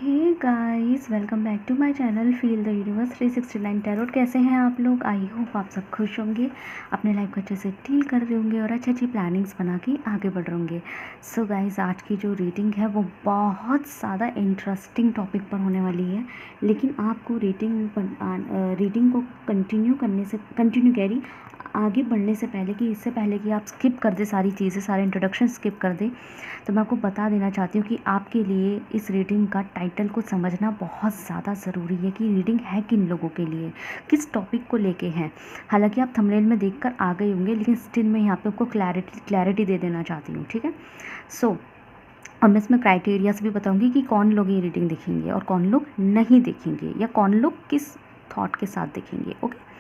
Hey guys, welcome back to my channel feel the universe 369 tarot. कैसे हैं आप लोग? आई होप आप सब खुश होंगे, अपने लाइफ को अच्छे से डील कर रहे होंगे और अच्छी अच्छी प्लानिंग्स बना के आगे बढ़ रहे होंगे। सो गाइस, आज की जो रीडिंग है वो बहुत ज़्यादा इंटरेस्टिंग टॉपिक पर होने वाली है। लेकिन आपको रीडिंग को कंटिन्यू आगे बढ़ने से पहले, कि इससे पहले कि आप स्किप कर दें सारी चीज़ें, सारे इंट्रोडक्शन स्किप कर दें, तो मैं आपको बता देना चाहती हूँ कि आपके लिए इस रीडिंग का टाइटल को समझना बहुत ज़्यादा ज़रूरी है कि रीडिंग है किन लोगों के लिए, किस टॉपिक को लेके हैं। हालांकि आप थंबनेल में देखकर आ गए होंगे, लेकिन स्टिल मैं यहाँ पे आपको क्लैरिटी दे देना चाहती हूँ, ठीक है। सो और मैं इसमें क्राइटेरियाज भी बताऊँगी कि कौन लोग ये रीडिंग देखेंगे और कौन लोग नहीं देखेंगे, या कौन लोग किस थॉट के साथ देखेंगे। ओके,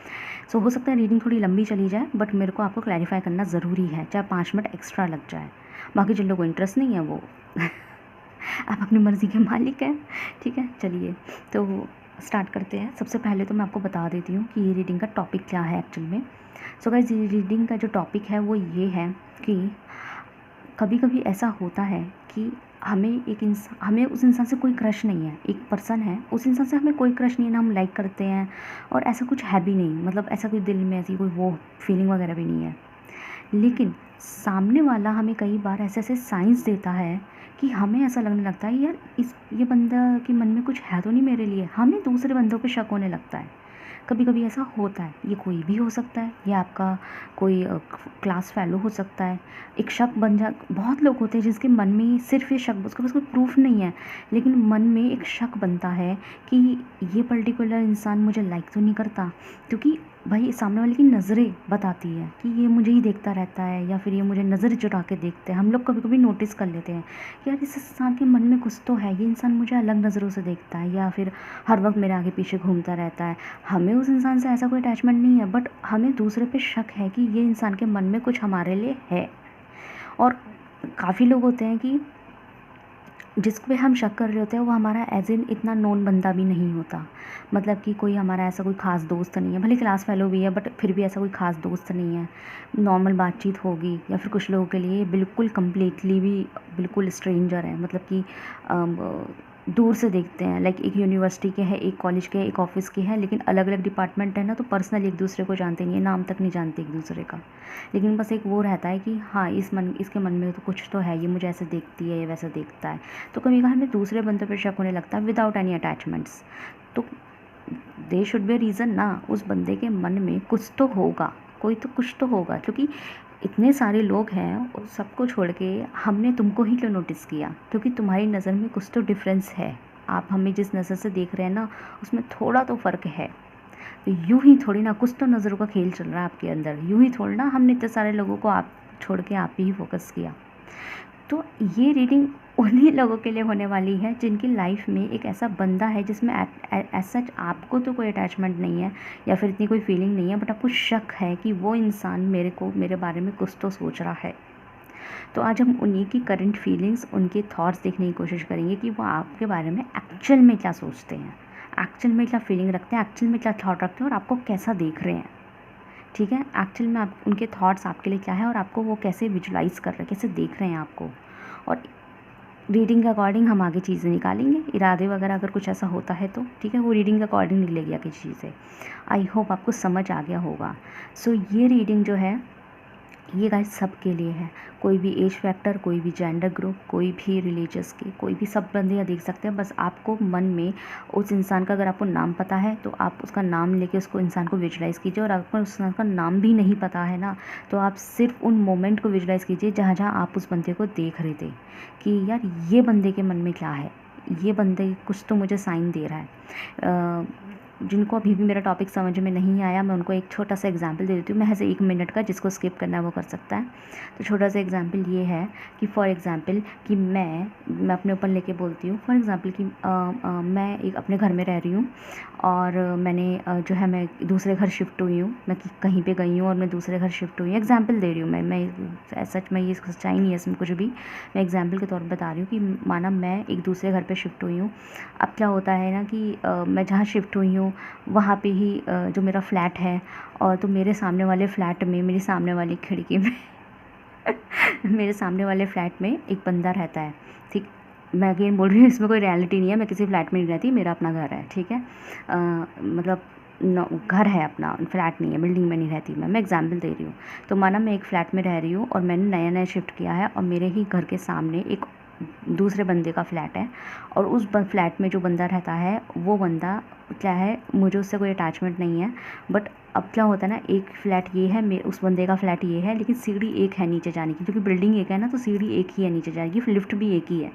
सो हो सकता है रीडिंग थोड़ी लंबी चली जाए, बट मेरे को आपको क्लैरिफाई करना ज़रूरी है, चाहे 5 मिनट एक्स्ट्रा लग जाए। बाकी जिन लोगों को इंटरेस्ट नहीं है वो आप अपनी मर्ज़ी के मालिक हैं, ठीक है। चलिए तो स्टार्ट करते हैं। सबसे पहले तो मैं आपको बता देती हूँ कि ये रीडिंग का टॉपिक क्या है एक्चुअल में। सो गाइस, ये रीडिंग का जो टॉपिक है वो ये है कि कभी कभी ऐसा होता है कि हमें उस इंसान से कोई क्रश नहीं है। एक पर्सन है, उस इंसान से हमें कोई क्रश नहीं है ना, हम लाइक करते हैं और ऐसा कुछ है भी नहीं, मतलब ऐसा कोई दिल में ऐसी कोई वो फीलिंग वगैरह भी नहीं है। लेकिन सामने वाला हमें कई बार ऐसे ऐसे साइंस देता है कि हमें ऐसा लगने लगता है यार ये बंदा के मन में कुछ है तो नहीं मेरे लिए। हमें दूसरे बंदों पे शक होने लगता है। कभी कभी ऐसा होता है, ये कोई भी हो सकता है, ये आपका कोई क्लास फेलो हो सकता है। एक शक बन जा बहुत लोग होते हैं जिसके मन में सिर्फ ये शक, उसके पास कोई प्रूफ नहीं है, लेकिन मन में एक शक बनता है कि ये पर्टिकुलर इंसान मुझे लाइक तो नहीं करता, क्योंकि भाई सामने वाले की नज़रें बताती है कि ये मुझे ही देखता रहता है, या फिर ये मुझे नज़र चुरा के देखते हैं। हम लोग कभी कभी नोटिस कर लेते हैं कि यार इस इंसान के मन में कुछ तो है, ये इंसान मुझे अलग नज़रों से देखता है, या फिर हर वक्त मेरे आगे पीछे घूमता रहता है। हमें उस इंसान से ऐसा कोई अटैचमेंट नहीं है, बट हमें दूसरे पे शक है कि ये इंसान के मन में कुछ हमारे लिए है। और काफ़ी लोग होते हैं कि जिस पे हम शक कर रहे होते हैं वो हमारा एज इन इतना नोन बंदा भी नहीं होता। मतलब कि कोई हमारा ऐसा कोई ख़ास दोस्त नहीं है, भले क्लास फेलो भी है, बट फिर भी ऐसा कोई ख़ास दोस्त नहीं है। नॉर्मल बातचीत होगी, या फिर कुछ लोगों के लिए बिल्कुल कम्प्लीटली भी बिल्कुल स्ट्रेंजर है। मतलब कि दूर से देखते हैं, लाइक एक यूनिवर्सिटी के हैं, एक कॉलेज के हैं, एक ऑफिस के हैं, लेकिन अलग अलग डिपार्टमेंट है ना, तो पर्सनली एक दूसरे को जानते नहीं है, नाम तक नहीं जानते एक दूसरे का। लेकिन बस एक वो रहता है कि हाँ इसके मन में तो कुछ तो है, ये मुझे ऐसे देखती है, ये वैसा देखता है। तो कभी कभी हमें दूसरे बंदों पर शक होने लगता है विदाउट एनी अटैचमेंट्स। तो दे शुड बी रीज़न ना, उस बंदे के मन में कुछ तो होगा, कोई तो कुछ तो होगा, क्योंकि इतने सारे लोग हैं और सबको छोड़ के हमने तुमको ही तो नोटिस किया, क्योंकि तुम्हारी नज़र में कुछ तो डिफरेंस है। आप हमें जिस नज़र से देख रहे हैं ना, उसमें थोड़ा तो फ़र्क है। तो यूं ही थोड़ी ना, कुछ तो नज़रों का खेल चल रहा है आपके अंदर। यूं ही थोड़ी ना हमने इतने सारे लोगों को आप छोड़ के आप ही फोकस किया। तो ये रीडिंग उन्हीं लोगों के लिए होने वाली है जिनकी लाइफ में एक ऐसा बंदा है जिसमें एज सच आपको तो कोई अटैचमेंट नहीं है, या फिर इतनी कोई फीलिंग नहीं है, बट आपको शक है कि वो इंसान मेरे बारे में कुछ तो सोच रहा है। तो आज हम उन्हीं की करंट फीलिंग्स, उनके थॉट्स देखने की कोशिश करेंगे कि वो आपके बारे में एक्चुअल में क्या सोचते हैं, एक्चुअल में क्या फीलिंग रखते हैं, एक्चुअल में क्या थॉट रखते हैं, और आपको कैसा देख रहे हैं। ठीक है, एक्चुअल में आप उनके थॉट्स आपके लिए क्या है, और आपको वो कैसे विजुलाइज़ कर रहे हैं, कैसे देख रहे हैं आपको। और रीडिंग के अकॉर्डिंग हम आगे चीज़ें निकालेंगे। इरादे वगैरह अगर कुछ ऐसा होता है तो ठीक है, वो रीडिंग के अकॉर्डिंग निकलेगी आगे चीज़ें। आई होप आपको समझ आ गया होगा। सो ये रीडिंग जो है ये गाइस सबके लिए है। कोई भी एज फैक्टर, कोई भी जेंडर ग्रुप, कोई भी रिलीजियस के, कोई भी, सब बंदे यहाँ देख सकते हैं। बस आपको मन में उस इंसान का, अगर आपको नाम पता है तो आप उसका नाम लेके उसको, इंसान को विजुलाइज़ कीजिए। और अगर उस इंसान का नाम भी नहीं पता है ना, तो आप सिर्फ उन मोमेंट को विजुलाइज़ कीजिए जहाँ जहाँ आप उस बंदे को देख रहे थे, कि यार ये बंदे के मन में क्या है, ये बंदे कुछ तो मुझे साइन दे रहा है। जिनको अभी भी मेरा टॉपिक समझ में नहीं आया, मैं उनको एक छोटा सा एग्जांपल दे देती हूँ, महज 1 मिनट का, जिसको स्किप करना है वो कर सकता है। तो छोटा सा एग्जांपल ये है कि फॉर एग्जांपल कि मैं अपने ऊपर लेके बोलती हूँ। फॉर एग्जांपल कि मैं एक अपने घर में रह रही हूँ, और मैंने जो है मैं दूसरे घर शिफ्ट हुई हूँ। मैं कहीं पे गई हूँ और मैं दूसरे घर शिफ्ट हुई हूँ। एग्जांपल दे रही हूँ मैं सच में ये सच्चाई नहीं है इसमें कुछ भी, मैं एग्जांपल के तौर पर बता रही हूँ कि माना मैं एक दूसरे घर पे शिफ्ट हुई हूँ। अब क्या होता है ना कि मैं जहाँ शिफ्ट हुई हूँ वहाँ पे ही जो मेरा फ्लैट है, और तो मेरे सामने वाले फ्लैट में, मेरी सामने वाली खिड़की में मेरे सामने वाले फ्लैट में एक बंदा रहता है, ठीक। मैं अगेन बोल रही हूँ, इसमें कोई रियलिटी नहीं है, मैं किसी फ्लैट में नहीं रहती, मेरा अपना घर है, ठीक है। मतलब घर है अपना, फ्लैट नहीं है, बिल्डिंग में नहीं रहती मैं एग्जाम्पल दे रही हूँ। तो माना मैं एक फ़्लैट में रह रही हूँ और मैंने नया नया शिफ्ट किया है और मेरे ही घर के सामने एक दूसरे बंदे का फ्लैट है, और उस फ्लैट में जो बंदा रहता है वो बंदा क्या है, मुझे उससे कोई अटैचमेंट नहीं है, बट अब क्या होता है ना, एक फ़्लैट ये है, उस बंदे का फ्लैट ये है, लेकिन सीढ़ी एक है नीचे जाने की, क्योंकि बिल्डिंग एक है ना, तो सीढ़ी एक ही है नीचे जाएगी, लिफ्ट भी एक ही है।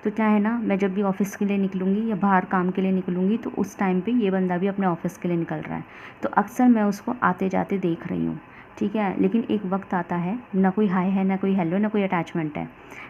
तो क्या है ना, मैं जब भी ऑफ़िस के लिए निकलूँगी या बाहर काम के लिए निकलूँगी तो उस टाइम पे ये बंदा भी अपने ऑफ़िस के लिए निकल रहा है, तो अक्सर मैं उसको आते जाते देख रही हूँ, ठीक है। लेकिन एक वक्त आता है, ना कोई हाय है, ना कोई हेलो, ना कोई अटैचमेंट है,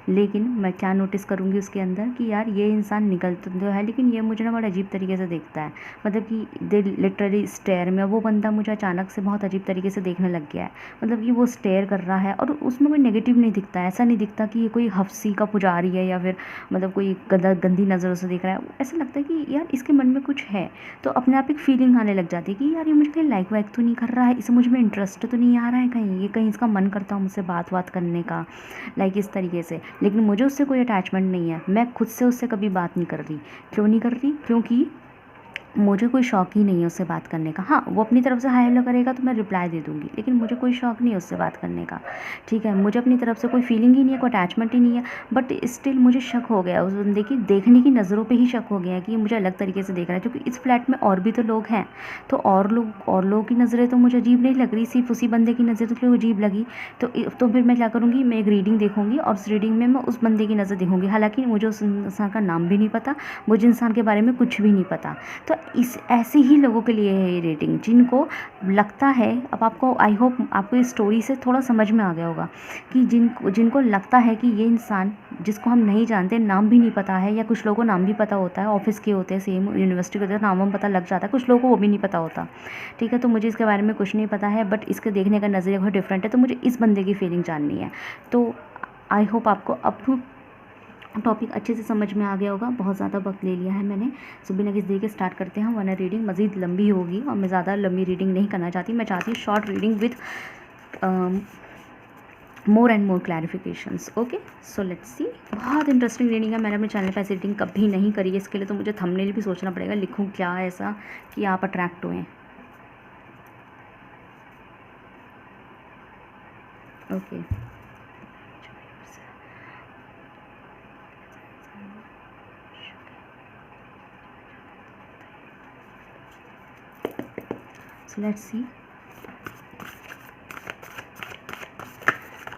लेकिन मैं क्या नोटिस करूँगी उसके अंदर कि यार ये इंसान निकल तो है, लेकिन ये मुझे ना बड़ा अजीब तरीके से देखता है, मतलब कि दे लिटरली स्टेयर में, वो बंदा मुझे अचानक से बहुत अजीब तरीके से देखने लग गया है, मतलब कि वो स्टेयर कर रहा है और उसमें कोई नेगेटिव नहीं दिखता है, ऐसा नहीं दिखता कि ये कोई हफ्सी का पुजारी है या फिर मतलब कोई गंदी नज़रों से देख रहा है, ऐसा लगता है कि यार इसके मन में कुछ है। तो अपने आप एक फीलिंग आने लग जाती है कि यार ये मुझे कहीं लाइक वाइक तो नहीं कर रहा है, इसे मुझ में इंटरेस्ट तो नहीं आ रहा है, कहीं ये कहीं इसका मन करता हूँ मुझसे बात करने का, लाइक इस तरीके से। लेकिन मुझे उससे कोई अटैचमेंट नहीं है, मैं खुद से उससे कभी बात नहीं कर रही। क्यों नहीं कर रही? क्योंकि मुझे कोई शौक़ ही नहीं है उससे बात करने का। हाँ, वो अपनी तरफ से हाय हेलो करेगा तो मैं रिप्लाई दे दूँगी, लेकिन मुझे कोई शौक़ नहीं है उससे बात करने का, ठीक है। मुझे अपनी तरफ से कोई फीलिंग ही नहीं है, कोई अटैचमेंट ही नहीं है, बट स्टिल मुझे शक हो गया उस बंदे की देखने की नज़रों पे ही शक हो गया कि ये मुझे अलग तरीके से देख रहा है, क्योंकि इस फ्लैट में और भी तो लोग हैं, तो और लोगों की नज़रें तो मुझे अजीब नहीं लग रही, सिर्फ उसी बंदे की नज़र तो क्यों अजीब लगी। तो फिर मैं क्या करूँगी, मैं एक रीडिंग देखूँगी और उस रीडिंग में मैं उस बंदे की नज़र देखूँगी, हालाँकि मुझे उस इंसान का नाम भी नहीं पता, मुझे इंसान के बारे में कुछ भी नहीं पता। तो इस ऐसे ही लोगों के लिए है ये रेटिंग, जिनको लगता है, अब आपको आई होप आपको इस स्टोरी से थोड़ा समझ में आ गया होगा कि जिनको लगता है कि ये इंसान जिसको हम नहीं जानते, नाम भी नहीं पता है, या कुछ लोगों को नाम भी पता होता है, ऑफिस के होते हैं, सेम यूनिवर्सिटी के होते हैं, नाम वाम पता लग जाता है, कुछ लोगों को वो भी नहीं पता होता, ठीक है। तो मुझे इसके बारे में कुछ नहीं पता है, बट इसके देखने का नज़रिया बहुत डिफरेंट है, तो मुझे इस बंदे की फीलिंग जाननी है। तो आई होप आपको अब टॉपिक अच्छे से समझ में आ गया होगा। बहुत ज़्यादा वक्त ले लिया है मैंने, सो बिना किसी देर के स्टार्ट करते हैं, वरना रीडिंग मज़ीद लंबी होगी और मैं ज़्यादा लंबी रीडिंग नहीं करना चाहती, मैं चाहती हूँ short reading with more and more clarifications. Okay, so let's see. बहुत इंटरेस्टिंग रीडिंग है, मैंने अपने चैनल पर ऐसी रीडिंग कभी नहीं करी है, इसके लिए तो मुझे थंबनेल भी सोचना पड़ेगा, लिखूँ क्या ऐसा कि आप अट्रैक्ट हुए। Okay, let's see.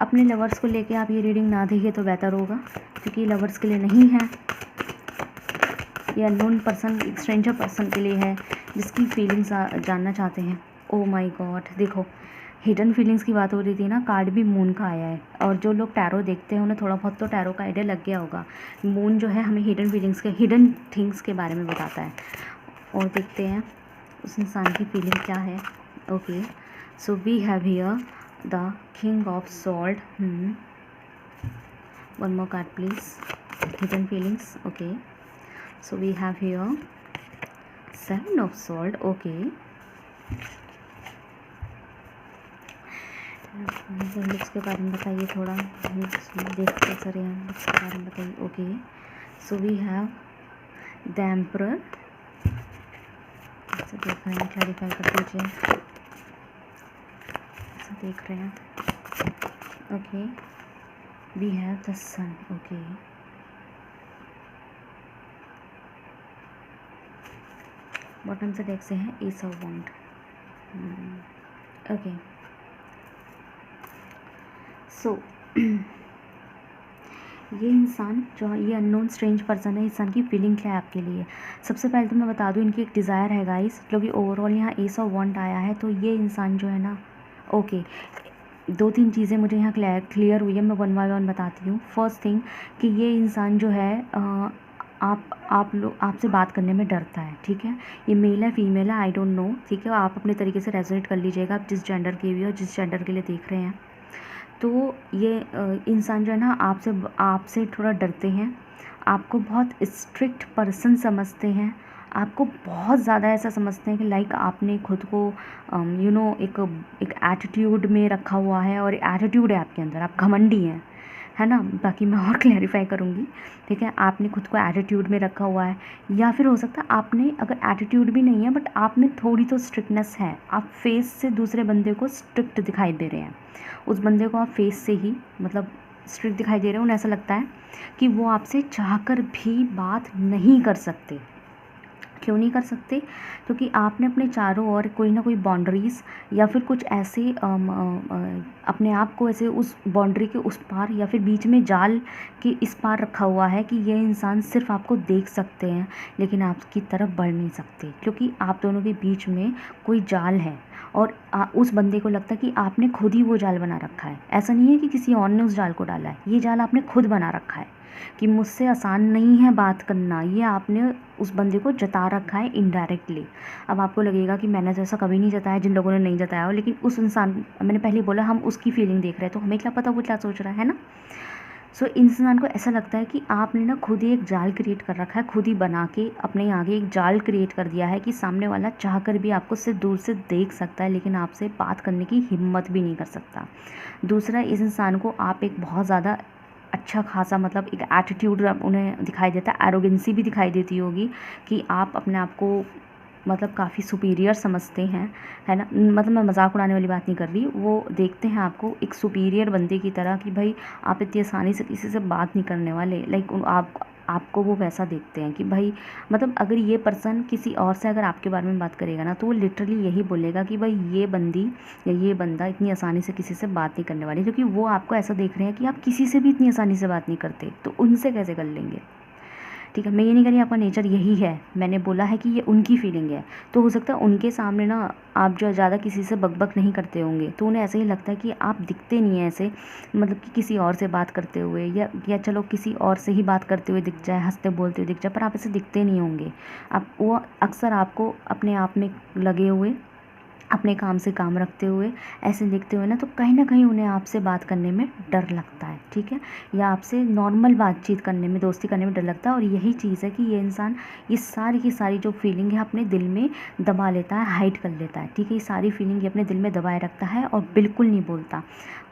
अपने लवर्स को लेके आप ये रीडिंग ना देखिए तो बेहतर होगा, क्योंकि लवर्स के लिए नहीं है, ये अननोन पर्सन, स्ट्रेंजर पर्सन के लिए है, जिसकी फीलिंग्स जानना चाहते हैं। ओ माय गॉड, देखो हिडन फीलिंग्स की बात हो रही थी ना, कार्ड भी मून का आया है, और जो लोग टैरो देखते हैं उन्हें थोड़ा बहुत तो टैरो का आइडिया लग गया होगा। मून जो है हमें हिडन फीलिंग्स के, हिडन थिंग्स के बारे में बताता है, और देखते हैं उस इंसान की फीलिंग क्या है। Okay, so we have here the king of swords. One more card please, hidden feelings. Okay, so we have here seven of swords. Okay, looks के बारे में बताइए थोड़ा, देखते सर यहाँ लुक्स के बारे में बताइए। Okay, so we have the emperor, ऐसा देख रहे हैं, क्लैरिफाई कर दीजिए, ऐसा देख रहे हैं। Okay, we have the sun. Okay, bottom से डेक से है एस ऑफ वॉन्ड। ओके, सो ये इंसान जो ये अननोन स्ट्रेंज पर्सन है, इंसान की फीलिंग क्या है आपके लिए। सबसे पहले तो मैं बता दूं, इनकी एक डिज़ायर है गाइस, क्योंकि ओवरऑल यहाँ एस ऑफ वॉन्ड आया है, तो ये इंसान जो है ना, ओके, दो तीन चीज़ें मुझे यहाँ क्लियर हुई है, मैं वन बाय वन बताती हूँ। फर्स्ट थिंग कि ये इंसान जो है आपसे बात करने में डरता है, ठीक है। ये मेल है फीमेल है आई डोंट नो, ठीक है, आप अपने तरीके से रेजोनेट कर लीजिएगा, आप जिस जेंडर के भी हो, जिस जेंडर के लिए देख रहे हैं। तो ये इंसान जो है ना आपसे थोड़ा डरते हैं, आपको बहुत स्ट्रिक्ट पर्सन समझते हैं, आपको बहुत ज़्यादा ऐसा समझते हैं कि लाइक आपने खुद को एक एटीट्यूड में रखा हुआ है, और एटीट्यूड है आपके अंदर, आप घमंडी हैं, है ना। बाकी मैं और क्लैरिफाई करूँगी, ठीक है। आपने खुद को एटीट्यूड में रखा हुआ है, या फिर हो सकता है आपने अगर एटीट्यूड भी नहीं है बट आप में थोड़ी तो स्ट्रिक्टनेस है, आप फेस से दूसरे बंदे को स्ट्रिक्ट दिखाई दे रहे हैं, उस बंदे को आप फेस से ही मतलब स्ट्रिक्ट दिखाई दे रहे हैं। उन्हें ऐसा लगता है कि वो आपसे चाहकर भी बात नहीं कर सकते। क्यों नहीं कर सकते? क्योंकि आपने अपने चारों ओर कोई ना कोई बाउंड्रीज़ या फिर कुछ ऐसे अपने आप को ऐसे उस बाउंड्री के उस पार या फिर बीच में जाल के इस पार रखा हुआ है कि ये इंसान सिर्फ आपको देख सकते हैं लेकिन आपकी तरफ बढ़ नहीं सकते, क्योंकि आप दोनों के बीच में कोई जाल है और उस बंदे को लगता है कि आपने खुद ही वो जाल बना रखा है। ऐसा नहीं है कि किसी और ने उस जाल को डाला है, ये जाल आपने खुद बना रखा है कि मुझसे आसान नहीं है बात करना, ये आपने उस बंदे को जता रखा है इनडायरेक्टली। अब आपको लगेगा कि मैंने तो ऐसा कभी नहीं जताया, जिन लोगों ने नहीं जताया हो, लेकिन उस इंसान, मैंने पहले बोला हम उसकी फीलिंग देख रहे हैं तो हमें क्या पता वो क्या सोच रहा है ना। सो इंसान को ऐसा लगता है कि आपने ना खुद ही एक जाल क्रिएट कर रखा है, खुद ही बना के अपने आगे एक जाल क्रिएट कर दिया है कि सामने वाला चाहकर भी आपको सिर्फ दूर से देख सकता है लेकिन आपसे बात करने की हिम्मत भी नहीं कर सकता। दूसरा, इस इंसान को आप एक बहुत ज़्यादा अच्छा खासा मतलब एक एटीट्यूड उन्हें दिखाई देता है, एरोगेंसी भी दिखाई देती होगी कि आप अपने आप को मतलब काफ़ी सुपीरियर समझते हैं, है ना। मतलब मैं मजाक उड़ाने वाली बात नहीं कर रही, वो देखते हैं आपको एक सुपीरियर बंदे की तरह कि भाई आप इतनी आसानी से किसी से बात नहीं करने वाले, लाइक आपको वो वैसा देखते हैं कि भाई मतलब अगर ये पर्सन किसी और से अगर आपके बारे में बात करेगा ना तो वो लिटरली यही बोलेगा कि भाई ये बंदी या ये बंदा इतनी आसानी से किसी से बात नहीं करने वाली, क्योंकि वो आपको ऐसा देख रहे हैं कि आप किसी से भी इतनी आसानी से बात नहीं करते तो उनसे कैसे कर लेंगे, ठीक है। मैं ये नहीं कह रही आपका नेचर यही है, मैंने बोला है कि ये उनकी फीलिंग है। तो हो सकता है उनके सामने ना आप जो ज़्यादा किसी से बकबक नहीं करते होंगे तो उन्हें ऐसे ही लगता है कि आप दिखते नहीं हैं ऐसे, मतलब कि किसी और से बात करते हुए या चलो किसी और से ही बात करते हुए दिख जाए, हंसते बोलते हुए दिख जाए, पर आप ऐसे दिखते नहीं होंगे। आप वो अक्सर आपको अपने आप में लगे हुए, अपने काम से काम रखते हुए ऐसे दिखते हुए ना कहीं ना कहीं उन्हें आपसे बात करने में डर लगता है, ठीक है, या आपसे नॉर्मल बातचीत करने में, दोस्ती करने में डर लगता है। और यही चीज़ है कि ये इंसान ये सारी की सारी जो फीलिंग है अपने दिल में दबा लेता है, हाइड कर लेता है, ठीक है। ये सारी फीलिंग ये अपने दिल में दबाए रखता है और बिल्कुल नहीं बोलता।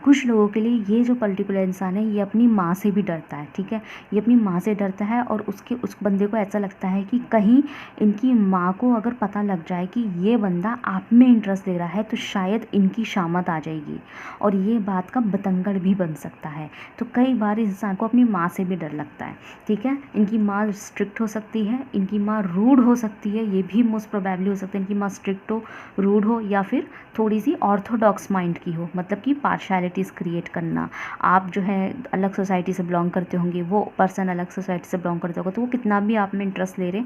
कुछ लोगों के लिए ये जो पर्टिकुलर इंसान है ये अपनी माँ से भी डरता है, ठीक है। ये अपनी माँ से डरता है और उस बंदे को ऐसा लगता है कि कहीं इनकी माँ को अगर पता लग जाए कि ये बंदा आप में इंटरेस्ट ले रहा है तो शायद इनकी शामत आ जाएगी और ये बात का बतंगड़ भी बन सकता है। तो कई बार इस इंसान को अपनी माँ से भी डर लगता है, ठीक है। इनकी माँ स्ट्रिक्ट हो सकती है, इनकी माँ रूड हो सकती है, ये भी मोस्ट प्रोबेबली हो सकता है इनकी माँ स्ट्रिक्ट हो, रूड हो, या फिर थोड़ी सी ऑर्थोडॉक्स माइंड की हो, मतलब कि पार्शलिटीज़ क्रिएट करना। आप जो है अलग सोसाइटी से बिलोंग करते होंगे, वो पर्सन अलग सोसाइटी से बिलोंग करते होगा, तो वो कितना भी आप में इंटरेस्ट ले रहे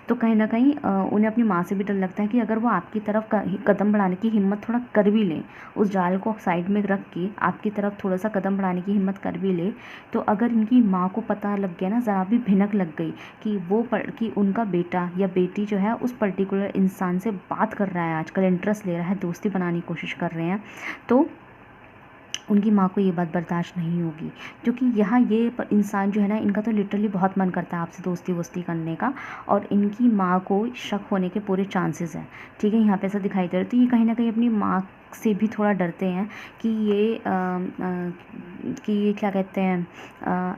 तो कहीं ना कहीं उन्हें अपनी माँ से भी डर लगता है कि अगर वो आपकी तरफ कदम बढ़ाने की हिम्मत थोड़ा कर भी लें, उस जाल को साइड में रख के आपकी तरफ थोड़ा सा कदम बढ़ाने की हिम्मत कर भी ले, तो अगर इनकी माँ को पता लग गया ना, ज़रा भी भिनक लग गई कि उनका बेटा या बेटी जो है उस पर्टिकुलर इंसान से बात कर रहा है, आजकल इंटरेस्ट ले रहा है, दोस्ती बनाने की कोशिश कर रहे हैं, तो उनकी माँ को ये बात बर्दाश्त नहीं होगी। क्योंकि यहाँ ये इंसान जो है ना, इनका तो लिटरली बहुत मन करता है आपसे दोस्ती वोस्ती करने का, और इनकी माँ को शक होने के पूरे चांसेस हैं, ठीक है। यहाँ पे ऐसा दिखाई दे रहा है, तो ये कहीं ना कहीं अपनी माँ से भी थोड़ा डरते हैं कि ये क्या कहते हैं,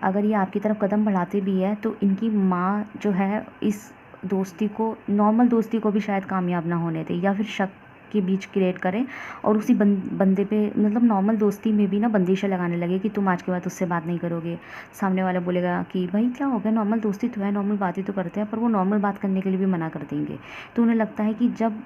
अगर ये आपकी तरफ कदम बढ़ाते भी है तो इनकी माँ जो है इस दोस्ती को, नॉर्मल दोस्ती को भी शायद कामयाब ना होने दे, या फिर शक के बीच क्रिएट करें और उसी बंदे पे मतलब नॉर्मल दोस्ती में भी ना बंदिशें लगाने लगे कि तुम आज के बाद उससे बात नहीं करोगे। सामने वाला बोलेगा कि भाई क्या हो गया, नॉर्मल दोस्ती तो है, नॉर्मल बातें तो करते हैं, पर वो नॉर्मल बात करने के लिए भी मना कर देंगे। तो उन्हें लगता है कि जब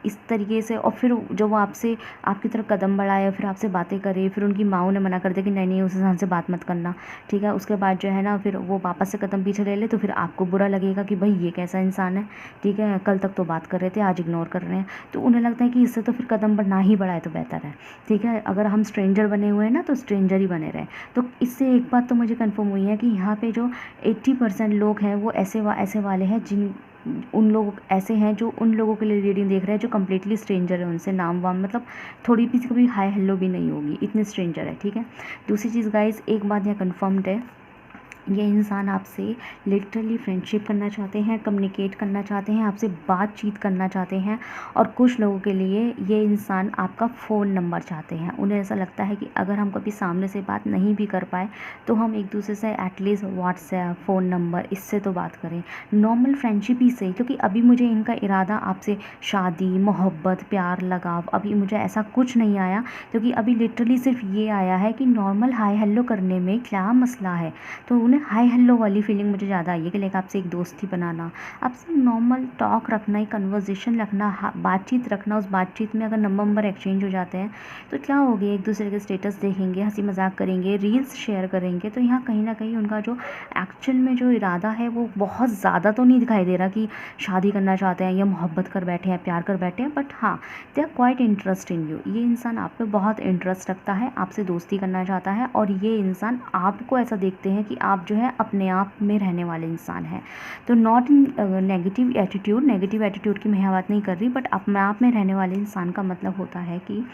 इस तरीके से, और फिर जो वो आपसे आपकी तरफ कदम बढ़ाए, फिर आपसे बातें करे, फिर उनकी माँ उन्हें मना कर दे कि नहीं नहीं उस इंसान से बात मत करना, ठीक है। उसके बाद जो है ना फिर वो वापस से कदम पीछे ले ले, तो फिर आपको बुरा लगेगा कि भाई ये कैसा इंसान है, ठीक है, कल तक तो बात कर रहे थे आज इग्नोर कर रहे हैं। तो उन्हें लगता है कि इससे तो फिर कदम बढ़ना ही बढ़ाए तो बेहतर है, ठीक है। अगर हम स्ट्रेंजर बने हुए हैं ना तो स्ट्रेंजर ही बने रहे। तो इससे एक बात तो मुझे कन्फर्म हुई है कि यहाँ पे जो 80% लोग हैं वो ऐसे वाले हैं उन लोग ऐसे हैं जो उन लोगों के लिए रीडिंग देख रहे हैं जो कम्प्लीटली स्ट्रेंजर है, उनसे नाम वाम मतलब थोड़ी भी कभी हाय हेलो भी नहीं होगी, इतने स्ट्रेंजर है, ठीक है। दूसरी चीज़ गाइस, एक बात यहाँ कन्फर्म्ड है ये इंसान आपसे लिटरली फ्रेंडशिप करना चाहते हैं, कम्युनिकेट करना चाहते हैं, आपसे बातचीत करना चाहते हैं। और कुछ लोगों के लिए ये इंसान आपका फ़ोन नंबर चाहते हैं। उन्हें ऐसा लगता है कि अगर हम कभी सामने से बात नहीं भी कर पाए तो हम एक दूसरे से एटलीस्ट व्हाट्सएप, फ़ोन नंबर, इससे तो बात करें, नॉर्मल फ्रेंडशिप ही सही। क्योंकि अभी मुझे इनका इरादा आपसे शादी, मोहब्बत, प्यार, लगाव, अभी मुझे ऐसा कुछ नहीं आया। क्योंकि अभी लिटरली सिर्फ ये आया है कि नॉर्मल हाय हेलो करने में क्या मसला है। तो उन्हें हाय हेलो वाली फीलिंग मुझे ज़्यादा आई है कि लाइक आपसे एक दोस्ती बनाना, आपसे नॉर्मल टॉक रखना, एक कन्वर्सेशन रखना, बातचीत रखना। उस बातचीत में अगर नंबर एक्सचेंज हो जाते हैं तो क्या हो गया, एक दूसरे के स्टेटस देखेंगे, हंसी मजाक करेंगे, रील्स शेयर करेंगे। तो यहाँ कहीं ना कहीं उनका जो एक्चुअल में जो इरादा है वो बहुत ज़्यादा तो नहीं दिखाई दे रहा कि शादी करना चाहते हैं या मोहब्बत कर बैठे हैं, प्यार कर बैठे हैं। बट हाँ, they are quite interest in you. ये इंसान आप पे बहुत इंटरेस्ट रखता है, आपसे दोस्ती करना चाहता है। और ये इंसान आपको ऐसा देखते हैं कि आप जो है अपने आप में रहने वाले इंसान हैं। तो नॉट इन नेगेटिव एटीट्यूड की मैं यहाँ बात नहीं कर रही, बट अपने आप में रहने वाले इंसान का मतलब होता है कि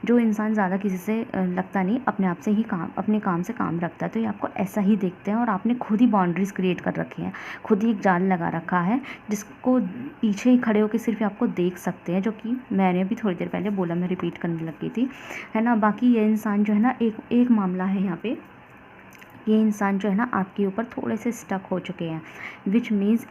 जो इंसान ज़्यादा किसी से लगता नहीं, अपने आप से ही काम, अपने काम से काम रखता है। तो ये आपको ऐसा ही देखते हैं और आपने खुद ही बाउंड्रीज़ क्रिएट कर रखी हैं, खुद ही एक जाल लगा रखा है जिसको पीछे ही खड़े होकर सिर्फ आपको देख सकते हैं। जो कि मैंने भी थोड़ी देर पहले बोला, मैं रिपीट करने लगी थी, है ना। बाकी ये इंसान जो है ना, एक मामला है यहाँ पे, ये इंसान जो है ना आपके ऊपर थोड़े से स्टक हो चुके हैं। विच मीन्स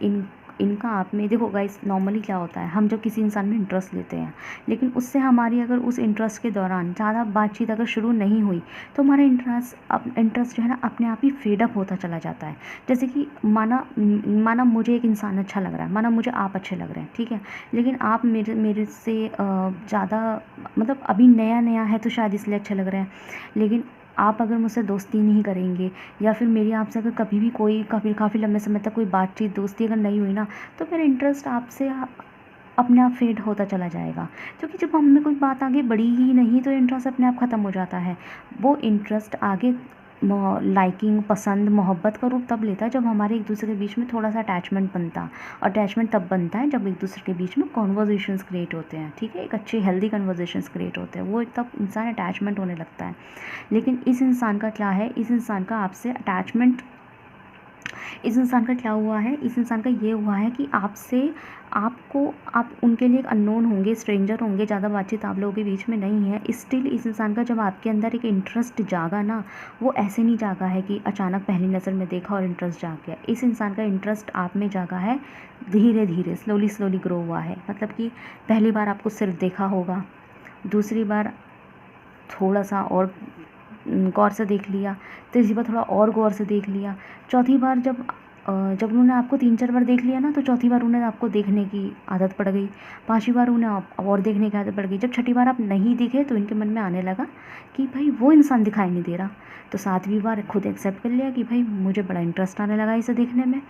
इनका आप में, देखो गाइस, नॉर्मली क्या होता है, हम जब किसी इंसान में इंटरेस्ट लेते हैं, लेकिन उससे हमारी अगर उस इंटरेस्ट के दौरान ज़्यादा बातचीत अगर शुरू नहीं हुई तो हमारा इंटरेस्ट जो है ना अपने आप ही फेडअप होता चला जाता है। जैसे कि माना मुझे एक इंसान अच्छा लग रहा है, माना मुझे आप अच्छे लग रहे हैं, ठीक है। लेकिन आप मेरे से ज़्यादा, मतलब अभी नया नया है तो शायद इसलिए अच्छे लग रहे हैं। लेकिन आप अगर मुझसे दोस्ती नहीं करेंगे या फिर मेरी आपसे अगर कभी भी कोई काफ़ी लंबे समय तक कोई बातचीत, दोस्ती अगर नहीं हुई ना, तो मेरा इंटरेस्ट आपसे अपने आप फेड होता चला जाएगा। क्योंकि जब हम में कोई बात आगे बढ़ी ही नहीं तो इंटरेस्ट अपने आप ख़त्म हो जाता है। वो इंटरेस्ट आगे लाइकिंग, पसंद, मोहब्बत का रूप तब लेता है जब हमारे एक दूसरे के बीच में थोड़ा सा अटैचमेंट बनता। और अटैचमेंट तब बनता है जब एक दूसरे के बीच में कॉन्वर्जेशंस क्रिएट होते हैं, ठीक है, एक अच्छे हेल्दी कन्वर्जेशंस क्रिएट होते हैं, वो तब इंसान अटैचमेंट होने लगता है। लेकिन इस इंसान का क्या है, इस इंसान का आपसे अटैचमेंट, इस इंसान का क्या हुआ है, इस इंसान का ये हुआ है कि आप उनके लिए एक अननोन होंगे, स्ट्रेंजर होंगे, ज़्यादा बातचीत आप लोगों के बीच में नहीं है। स्टिल इस इंसान का जब आपके अंदर एक इंटरेस्ट जागा ना, वो ऐसे नहीं जागा है कि अचानक पहली नज़र में देखा और इंटरेस्ट जाग गया। इस इंसान का इंटरेस्ट आप में जागा है, धीरे धीरे, स्लोली ग्रो हुआ है। मतलब कि पहली बार आपको सिर्फ देखा होगा, दूसरी बार थोड़ा सा और गौर से देख लिया, तीसरी बार थोड़ा और गौर से देख लिया, चौथी बार जब उन्होंने आपको 3-4 बार देख लिया ना, तो चौथी बार उन्हें आपको देखने की आदत पड़ गई, पाँचवीं बार उन्हें और देखने की आदत पड़ गई। जब छठी बार आप नहीं दिखे तो इनके मन में आने लगा कि भाई वो इंसान दिखाई नहीं दे रहा। तो 7वीं बार खुद एक्सेप्ट कर लिया कि भाई मुझे बड़ा इंटरेस्ट आने लगा इसे देखने में।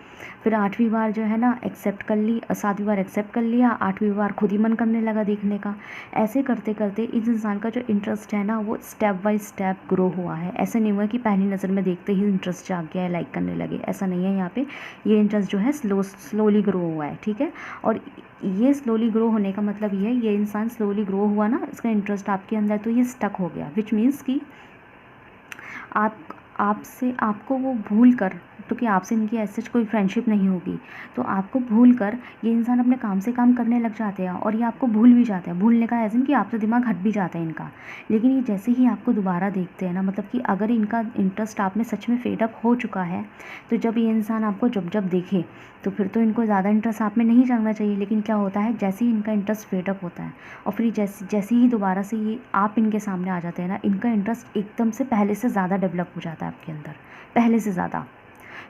फिर 8वीं बार जो है ना एक्सेप्ट कर ली, 7वीं बार एक्सेप्ट कर लिया, 8वीं बार खुद ही मन करने लगा देखने का। ऐसे करते करते इस इंसान का जो इंटरेस्ट है ना, वो स्टेप बाय स्टेप ग्रो हुआ है। ऐसे नहीं हुआ कि पहली नज़र में देखते ही इंटरेस्ट जाग गया है, लाइक करने लगे, ऐसा नहीं है। यहाँ पे ये इंटरेस्ट जो है स्लोली ग्रो हुआ है, ठीक है। और ये स्लोली ग्रो होने का मतलब ये है, ये इंसान स्लोली ग्रो हुआ ना, इसका इंटरेस्ट आपके अंदर, तो ये स्टक हो गया। विच मीन्स कि आपको वो भूल कर, क्योंकि आपसे इनकी ऐसे कोई फ्रेंडशिप नहीं होगी, तो आपको भूल कर ये इंसान अपने काम से काम करने लग जाते हैं। और ये आपको भूल भी जाते हैं। भूलने का ऐसा कि आपसे दिमाग हट भी जाता है इनका। लेकिन ये जैसे ही आपको दोबारा देखते हैं ना, मतलब कि अगर इनका इंटरेस्ट आप में सच में फेडअप हो चुका है, तो जब ये इंसान आपको जब देखे तो फिर तो इनको ज़्यादा इंटरेस्ट आप में नहीं जागना चाहिए। लेकिन क्या होता है, जैसे ही इनका इंटरेस्ट फेडअप होता है और फिर जैसे ही दोबारा से ये आप इनके सामने आ जाते हैं ना, इनका इंटरेस्ट एकदम से पहले से ज़्यादा डेवलप हो जाता है आपके अंदर, पहले से ज़्यादा।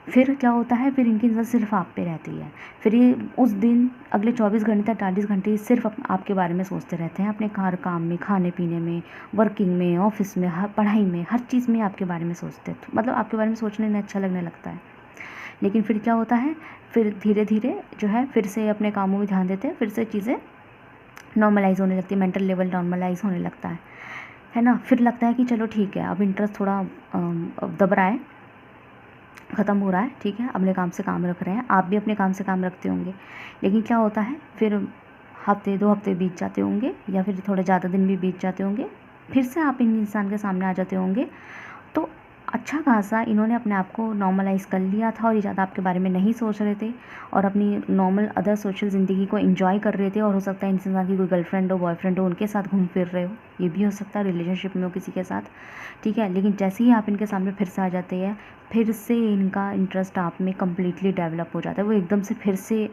फिर क्या होता है, फिर इनकी नज़र सिर्फ आप पे रहती है। फिर ये उस दिन अगले 24 घंटे 48 घंटे सिर्फ आपके बारे में सोचते रहते हैं, अपने काम में, खाने पीने में, वर्किंग में, ऑफिस में, हर पढ़ाई में, हर चीज़ में आपके बारे में सोचते हैं। मतलब आपके बारे में सोचने में अच्छा लगने लगता है। लेकिन फिर क्या होता है, फिर धीरे धीरे जो है फिर से अपने कामों में ध्यान देते हैं, फिर से चीज़ें नॉर्मलाइज़ होने लगती है, मेंटल लेवल नॉर्मलाइज़ होने लगता है ना। फिर लगता है कि चलो ठीक है, अब इंटरेस्ट थोड़ा दब रहा है, ख़त्म हो रहा है, ठीक है, अपने काम से काम रख रहे हैं, आप भी अपने काम से काम रखते होंगे। लेकिन क्या होता है, फिर हफ्ते 2 हफ्ते बीत जाते होंगे या फिर थोड़े ज़्यादा दिन भी बीत जाते होंगे, फिर से आप इन इंसान के सामने आ जाते होंगे। तो अच्छा खासा इन्होंने अपने आप को नॉर्मलाइज़ कर लिया था और ये ज़्यादा आपके बारे में नहीं सोच रहे थे और अपनी नॉर्मल अदर सोशल ज़िंदगी को एंजॉय कर रहे थे। और हो सकता है इंसान की कोई गर्लफ्रेंड हो, बॉयफ्रेंड हो, उनके साथ घूम फिर रहे हो, ये भी हो सकता है, रिलेशनशिप में हो किसी के साथ, ठीक है। लेकिन जैसे ही आप इनके सामने फिर से आ जाते हैं, फिर से इनका इंटरेस्ट आप में कम्प्लीटली डेवलप हो जाता है। वो एकदम से फिर से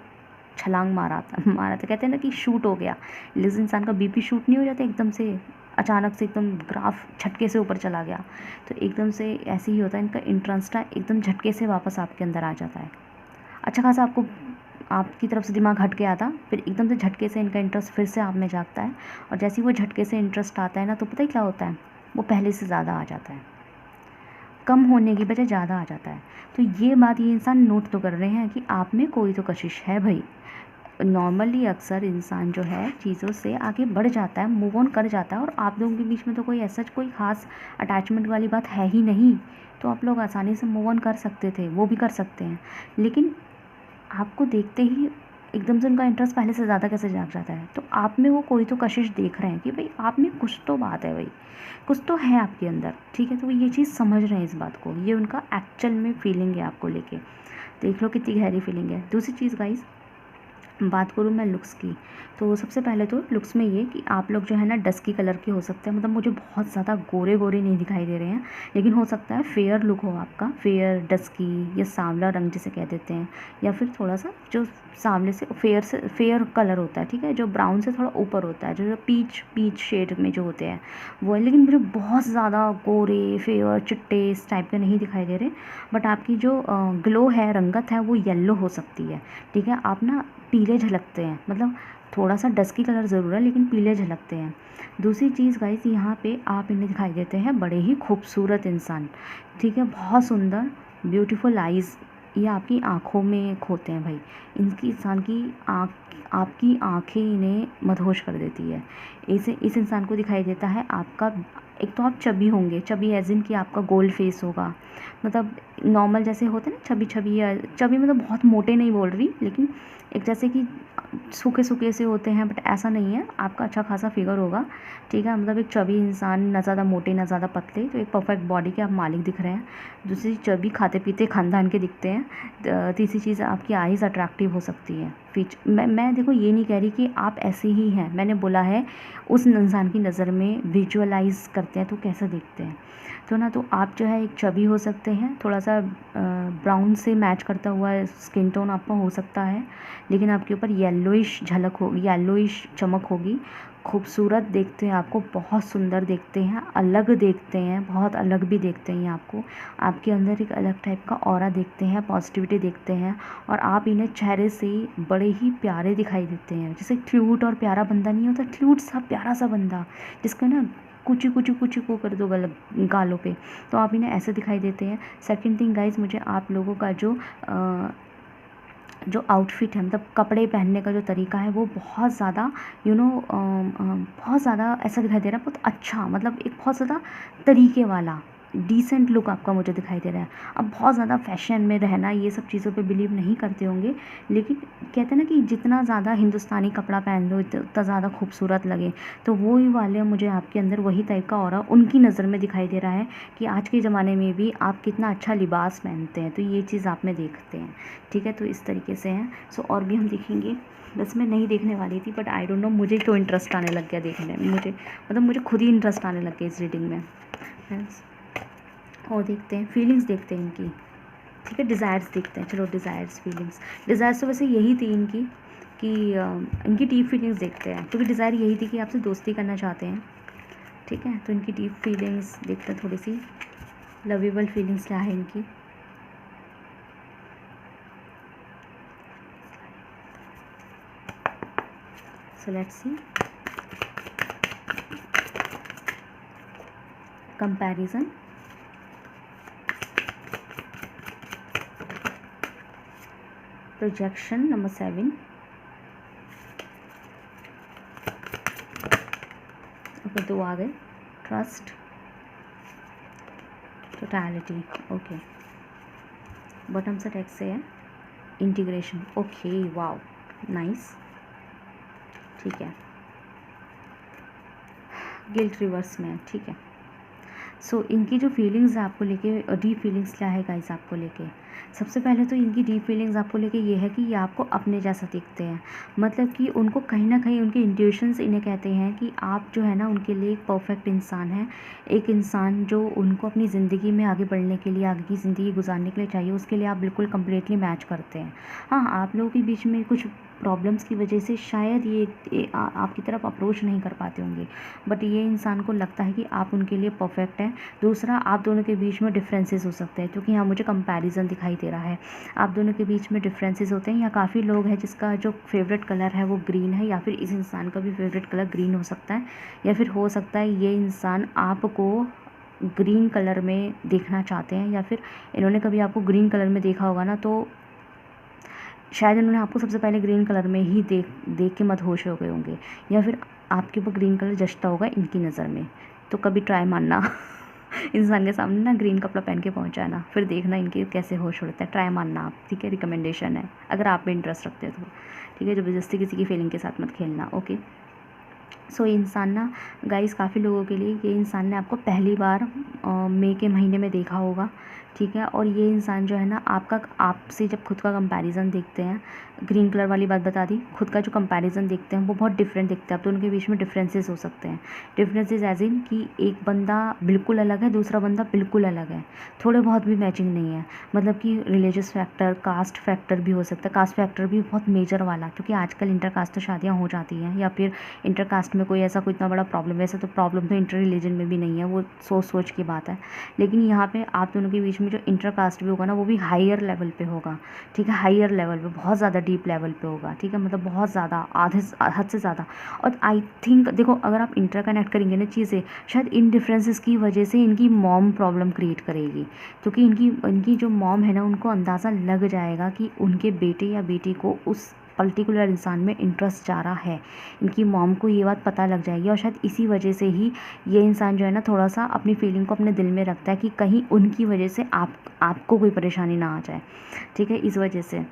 छलांग मारा था, कहते हैं ना कि शूट हो गया। जिस इंसान का बीपी शूट नहीं हो जाता एकदम से, अचानक से एकदम ग्राफ झटके से ऊपर चला गया, तो एकदम से ऐसे ही होता है। इनका इंटरेस्ट एकदम झटके से वापस आपके अंदर आ जाता है। अच्छा खासा आपको आपकी तरफ से दिमाग हट गया था, फिर एकदम से झटके से इनका इंटरेस्ट फिर से आप में जागता है। और जैसे ही वो झटके से इंटरेस्ट आता है ना, तो पता ही क्या होता है, वो पहले से ज़्यादा आ जाता है, कम होने की बजाय ज़्यादा आ जाता है। तो ये बात ये इंसान नोट तो कर रहे हैं कि आप में कोई तो कशिश है भाई। नॉर्मली अक्सर इंसान जो है चीज़ों से आगे बढ़ जाता है, मूव ऑन कर जाता है, और आप लोगों के बीच में तो कोई ऐसा कोई ख़ास अटैचमेंट वाली बात है ही नहीं, तो आप लोग आसानी से मूव ऑन कर सकते थे, वो भी कर सकते हैं। लेकिन आपको देखते ही एकदम से उनका इंटरेस्ट पहले से ज़्यादा कैसे जाग जाता है, तो आप में वो कोई तो कशिश देख रहे हैं कि भाई आप में कुछ तो बात है भाई, कुछ तो है आपके अंदर, ठीक है। तो वो ये चीज़ समझ रहे हैं इस बात को, ये उनका एक्चुअल में फीलिंग है आपको लेके। देख लो कितनी गहरी फीलिंग है। दूसरी चीज़ गाइस, बात करूँ मैं लुक्स की, तो सबसे पहले तो लुक्स में ये कि आप लोग जो है ना डस्की कलर के हो सकते हैं, मतलब मुझे बहुत ज़्यादा गोरे गोरे नहीं दिखाई दे रहे हैं, लेकिन हो सकता है फेयर लुक हो आपका, फेयर डस्की या सांवला रंग जिसे कह देते हैं, या फिर थोड़ा सा जो सांवले से फेयर कलर होता है, ठीक है, जो ब्राउन से थोड़ा ऊपर होता है, जो पीच पीच शेड में जो होते हैं वो है। लेकिन मुझे बहुत ज़्यादा गोरे फेयर चिट्टे इस टाइप के नहीं दिखाई दे रहे, बट आपकी जो ग्लो है, रंगत है, वो येलो हो सकती है, ठीक है। आप ना पीले झलकते हैं, मतलब थोड़ा सा डस्की कलर ज़रूर है लेकिन पीले झलकते हैं। दूसरी चीज़ गाइस, यहाँ पे आप इन्हें दिखाई देते हैं बड़े ही खूबसूरत इंसान, ठीक है, बहुत सुंदर, ब्यूटीफुल आइज़ ये आपकी आँखों में खोते हैं भाई। इनकी इंसान की आँख, आपकी आँखें इन्हें मदहोश कर देती है। इस इंसान को दिखाई देता है आपका, एक तो आप चबी होंगे, चबी एज इन कि आपका गोल फेस होगा, मतलब नॉर्मल जैसे होते हैं ना चबी चबी, या चबी मतलब बहुत मोटे नहीं बोल रही, लेकिन एक जैसे कि सूखे सूखे से होते हैं, बट ऐसा नहीं है, आपका अच्छा खासा फिगर होगा, ठीक है। मतलब एक चबी इंसान, ना ज़्यादा मोटे ना ज़्यादा पतले, तो एक परफेक्ट बॉडी के आप मालिक दिख रहे हैं। दूसरी चबी खाते पीते खानदान के दिखते हैं। तीसरी चीज़ आपकी आइज़ अट्रैक्टिव हो सकती है। मैं देखो ये नहीं कह रही कि आप ऐसे ही हैं, मैंने बोला है उस इंसान की नज़र में विजुअलाइज करते हैं तो कैसा दिखते हैं, तो ना, तो आप जो है एक चबी हो सकते हैं, थोड़ा सा ब्राउन से मैच करता हुआ स्किन टोन आपका हो सकता है, लेकिन आपके ऊपर येलोइश झलक होगी, येलोइश चमक होगी। खूबसूरत देखते हैं आपको, बहुत सुंदर देखते हैं, अलग देखते हैं, बहुत अलग भी देखते हैं आपको। आपके अंदर एक अलग टाइप का ऑरा देखते हैं, पॉजिटिविटी देखते हैं, और आप इन्हें चेहरे से बड़े ही प्यारे दिखाई देते हैं। जैसे क्यूट और प्यारा बंदा नहीं होता, क्यूट सा प्यारा सा बंदा जिसका ना कुची कुची कुची को कर दो गालों पे, तो आप इन्हें ऐसे दिखाई देते हैं। सेकंड थिंग गाइज, मुझे आप लोगों का जो आउटफिट है, मतलब कपड़े पहनने का जो तरीका है, वो बहुत ज़्यादा बहुत ज़्यादा ऐसा दिखाई दे रहा है, बहुत अच्छा, मतलब एक बहुत ज़्यादा तरीके वाला डिसेंट लुक आपका मुझे दिखाई दे रहा है। अब बहुत ज़्यादा फैशन में रहना, ये सब चीज़ों पे बिलीव नहीं करते होंगे, लेकिन कहते हैं ना कि जितना ज़्यादा हिंदुस्तानी कपड़ा पहन लो उतना ज़्यादा खूबसूरत लगे, तो वो ही वाले मुझे आपके अंदर वही टाइप का ऑरा उनकी नज़र में दिखाई दे रहा है कि आज के ज़माने में भी आप कितना अच्छा लिबास पहनते हैं, तो ये चीज़ आप में देखते हैं, ठीक है। तो इस तरीके से हैं। सो और भी हम देखेंगे, बस मैं नहीं देखने वाली थी, बट आई डोंट नो, मुझे तो इंटरेस्ट आने लग गया देखने में, मुझे मतलब मुझे खुद ही इंटरेस्ट आने लग गया इस रीडिंग में। और देखते हैं फीलिंग्स, देखते हैं इनकी, ठीक है। डिज़ायर्स देखते हैं, चलो डिज़ायर्स फीलिंग्स, डिज़ायर्स तो वैसे यही थी इनकी कि इनकी डीप फीलिंग्स देखते हैं, क्योंकि डिज़ायर यही थी कि आपसे दोस्ती करना चाहते हैं, ठीक है। तो इनकी डीप फीलिंग्स देखते हैं, थोड़ी सी लवेबल फीलिंग्स क्या है इनकी। So let's see. Comparison, projection number 7, okay 2 आ गए, ट्रस्ट, टोटलिटी, ओके। बॉटम से टेक्स्ट से है इंटीग्रेशन, ओके, वाओ, नाइस, ठीक है। गिल्ट रिवर्स में, ठीक है। सो इनकी जो फीलिंग्स है आपको लेके, डीप फीलिंग्स क्या है गाइस आपको लेके, सबसे पहले तो इनकी डीप फीलिंग्स आपको लेके ये है कि ये आपको अपने जैसा दिखते हैं। मतलब कि उनको कहीं ना कहीं उनके इंट्यूशंस इन्हें कहते हैं कि आप जो है ना उनके लिए एक परफेक्ट इंसान है, एक इंसान जो उनको अपनी ज़िंदगी में आगे बढ़ने के लिए, आगे की ज़िंदगी गुजारने के लिए चाहिए, उसके लिए आप बिल्कुल कम्प्लीटली मैच करते हैं। हाँ, आप लोगों के बीच में कुछ प्रॉब्लम्स की वजह से शायद ये आपकी तरफ अप्रोच नहीं कर पाते होंगे, बट ये इंसान को लगता है कि आप उनके लिए परफेक्ट हैं। दूसरा, आप दोनों के बीच में डिफरेंसेस हो सकते हैं, क्योंकि यहाँ मुझे कंपैरिजन दिखाई दे रहा है। आप दोनों के बीच में डिफरेंसेस होते हैं। यहाँ काफ़ी लोग हैं जिसका जो फेवरेट कलर है वो ग्रीन है, या फिर इस इंसान का भी फेवरेट कलर ग्रीन हो सकता है, या फिर हो सकता है ये इंसान आपको ग्रीन कलर में देखना चाहते हैं, या फिर इन्होंने कभी आपको ग्रीन कलर में देखा होगा ना, तो शायद इन्होंने आपको सबसे पहले ग्रीन कलर में ही देख के मदहोश हो गए होंगे, या फिर आपके ऊपर ग्रीन कलर जचता होगा इनकी नज़र में। तो कभी ट्राई मारना इंसान के सामने ना ग्रीन कपड़ा पहन के पहुंचाना, फिर देखना इनके कैसे होश उड़ता है। ट्राई मारना आप, ठीक है, रिकमेंडेशन है, अगर आप भी इंटरेस्ट रखते हैं तो, ठीक है। ज़बरदस्ती किसी की फीलिंग के साथ मत खेलना, ओके। सो इंसान ना गाइस, काफ़ी लोगों के लिए ये इंसान ने आपको पहली बार मई के महीने में देखा होगा, ठीक है। और ये इंसान जो है ना आपसे जब खुद का कंपैरिजन देखते हैं, ग्रीन कलर वाली बात बता दी, खुद का जो कंपैरिजन देखते हैं वो बहुत डिफरेंट दिखता है। अब तो उनके बीच में डिफरेंसेस हो सकते हैं। डिफरेंसेस एज इन कि एक बंदा बिल्कुल अलग है, दूसरा बंदा बिल्कुल अलग है, थोड़े बहुत भी मैचिंग नहीं है। मतलब कि रिलीजियस फैक्टर, कास्ट फैक्टर भी हो सकता है, कास्ट फैक्टर भी बहुत मेजर वाला, क्योंकि आजकल इंटर कास्ट तो शादियाँ हो जाती हैं, या फिर इंटर कास्ट में कोई ऐसा कोई इतना बड़ा प्रॉब्लम, वैसे तो प्रॉब्लम तो इंटर रिलीजन में भी नहीं है, वो सोच की बात है। लेकिन यहाँ पे आप दोनों के बीच में जो इंटर कास्ट भी होगा ना, वो भी हायर लेवल पे होगा, ठीक है, हायर लेवल पे, बहुत ज़्यादा डीप लेवल पे होगा, ठीक है, मतलब बहुत ज़्यादा, आधे हद से ज़्यादा। और आई थिंक देखो, अगर आप इंटर कनेक्ट करेंगे ना चीज़ें, शायद इन डिफरेंसेस की वजह से इनकी मॉम प्रॉब्लम क्रिएट करेगी, क्योंकि इनकी जो मॉम है ना, उनको अंदाज़ा लग जाएगा कि उनके बेटे या बेटी को उस पर्टिकुलर इंसान में इंटरेस्ट जा रहा है। इनकी मॉम को ये बात पता लग जाएगी, और शायद इसी वजह से ही ये इंसान जो है ना थोड़ा सा अपनी फीलिंग को अपने दिल में रखता है कि कहीं उनकी वजह से आपको कोई परेशानी ना आ जाए, ठीक है, इस वजह से।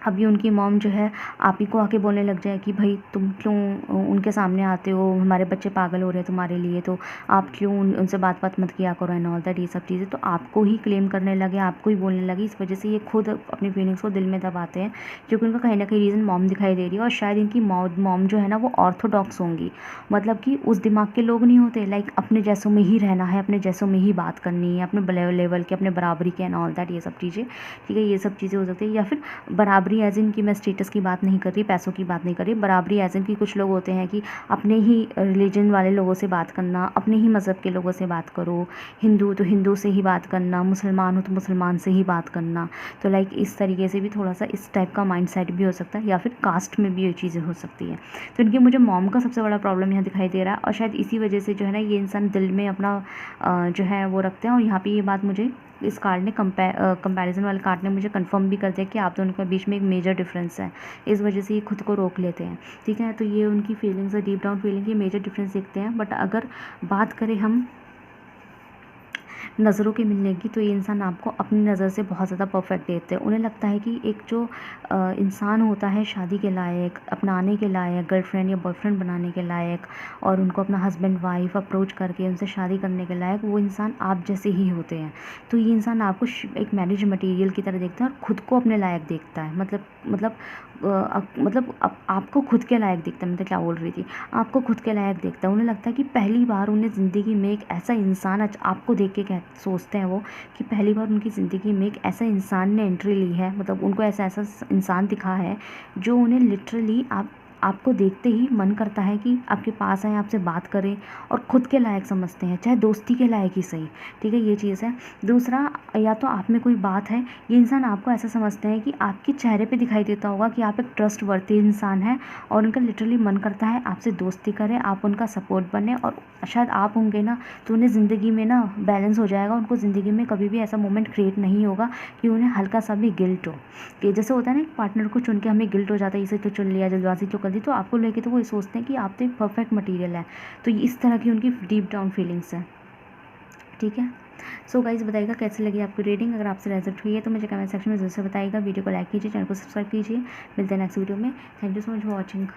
अभी उनकी मॉम जो है आप ही को आके बोलने लग जाए कि भाई तुम क्यों उनके सामने आते हो, हमारे बच्चे पागल हो रहे हैं तुम्हारे लिए, तो आप क्यों उनसे बात मत किया करो एंड ऑल दैट, ये सब चीज़ें तो आपको ही क्लेम करने लगे, आपको ही बोलने लगे। इस वजह से ये खुद अपनी फीलिंग्स को दिल में दबाते हैं, क्योंकि उनका कहीं ना कहीं रीज़न मॉम दिखाई दे रही है। और शायद इनकी मॉम जो है ना वो ऑर्थोडॉक्स होंगी, मतलब कि उस दिमाग के लोग नहीं होते, लाइक अपने जैसों में ही रहना है, अपने जैसों में ही बात करनी है, अपने लेवल के, अपने बराबरी के एंड ऑल दैट, ये सब चीज़ें, ठीक है, ये सब चीज़ें हो सकती है। या फिर बराबरी एज इन की, मैं स्टेटस की बात नहीं कर रही, पैसों की बात नहीं कर रही, बराबरी एज इन की कुछ लोग होते हैं कि अपने ही रिलीजन वाले लोगों से बात करना, अपने ही मज़हब के लोगों से बात करो, हिंदू तो हिंदू से ही बात करना, मुसलमान हो तो मुसलमान से ही बात करना। तो लाइक इस तरीके से भी थोड़ा सा इस टाइप का माइंडसेट भी हो सकता है, या फिर कास्ट में भी ये चीज़ें हो सकती हैं। तो इनकी मुझे मॉम का सबसे बड़ा प्रॉब्लम यहाँ दिखाई दे रहा है, और शायद इसी वजह से जो है ना ये इंसान दिल में अपना जो है वो रखते हैं। और यहाँ पे ये बात मुझे इस कार्ड ने कंपैरिजन वाले कार्ड ने मुझे कंफर्म भी कर दिया कि आप दोनों के बीच में एक मेजर डिफरेंस है, इस वजह से ये खुद को रोक लेते हैं, ठीक है। तो ये उनकी फीलिंग्स है, डीप डाउन फीलिंग, ये मेजर डिफरेंस देखते हैं। बट अगर बात करें हम नज़रों के मिलने की, तो ये इंसान आपको अपनी नज़र से बहुत ज़्यादा परफेक्ट देते हैं। उन्हें लगता है कि एक जो इंसान होता है शादी के लायक, अपनाने के लायक, गर्लफ्रेंड या बॉयफ्रेंड बनाने के लायक, और उनको अपना हस्बैंड वाइफ अप्रोच करके उनसे शादी करने के लायक, वो इंसान आप जैसे ही होते हैं। तो ये इंसान आपको एक मैरिज मटेरियल की तरह देखता है, और ख़ुद को अपने लायक देखता है, मतलब आपको खुद के लायक देखता है, मैं तो क्या बोल रही थी, आपको खुद के लायक देखता है। उन्हें लगता है कि पहली बार उन्हें ज़िंदगी में एक ऐसा इंसान आपको देख के सोचते हैं वो, कि पहली बार उनकी ज़िंदगी में एक ऐसा इंसान ने एंट्री ली है, मतलब उनको ऐसा इंसान दिखा है जो उन्हें लिटरली आपको देखते ही मन करता है कि आपके पास आए, आपसे बात करें, और ख़ुद के लायक समझते हैं, चाहे दोस्ती के लायक ही सही, ठीक है, ये चीज़ है। दूसरा, या तो आप में कोई बात है, ये इंसान आपको ऐसा समझते हैं कि आपके चेहरे पे दिखाई देता होगा कि आप एक ट्रस्ट वर्दी इंसान हैं, और उनका लिटरली मन करता है आपसे दोस्ती करें, आप उनका सपोर्ट बने, और शायद आप होंगे ना तो उन्हें ज़िंदगी में ना बैलेंस हो जाएगा। उनको ज़िंदगी में कभी भी ऐसा मोमेंट क्रिएट नहीं होगा कि उन्हें हल्का सा भी गिल्ट हो, कि जैसे होता है ना, एक पार्टनर को चुन के हमें गिल्ट हो जाता है, इसे तो चुन लिया, जल्दबाजी तो कर दी, तो आपको लेके तो वो सोचते हैं कि आप तो एक परफेक्ट मटेरियल है। तो इस तरह की उनकी डीप डाउन फीलिंग्स है, ठीक है। सो गाइस, बताइएगा कैसी लगी आपको रीडिंग। अगर आपसे रेजल्ट हुई है तो मुझे कमेंट सेक्शन में जरूर से बताइएगा। वीडियो को लाइक कीजिए, चैनल को सब्सक्राइब कीजिए। मिलते हैं नेक्स्ट वीडियो में। Thank you so much for watching.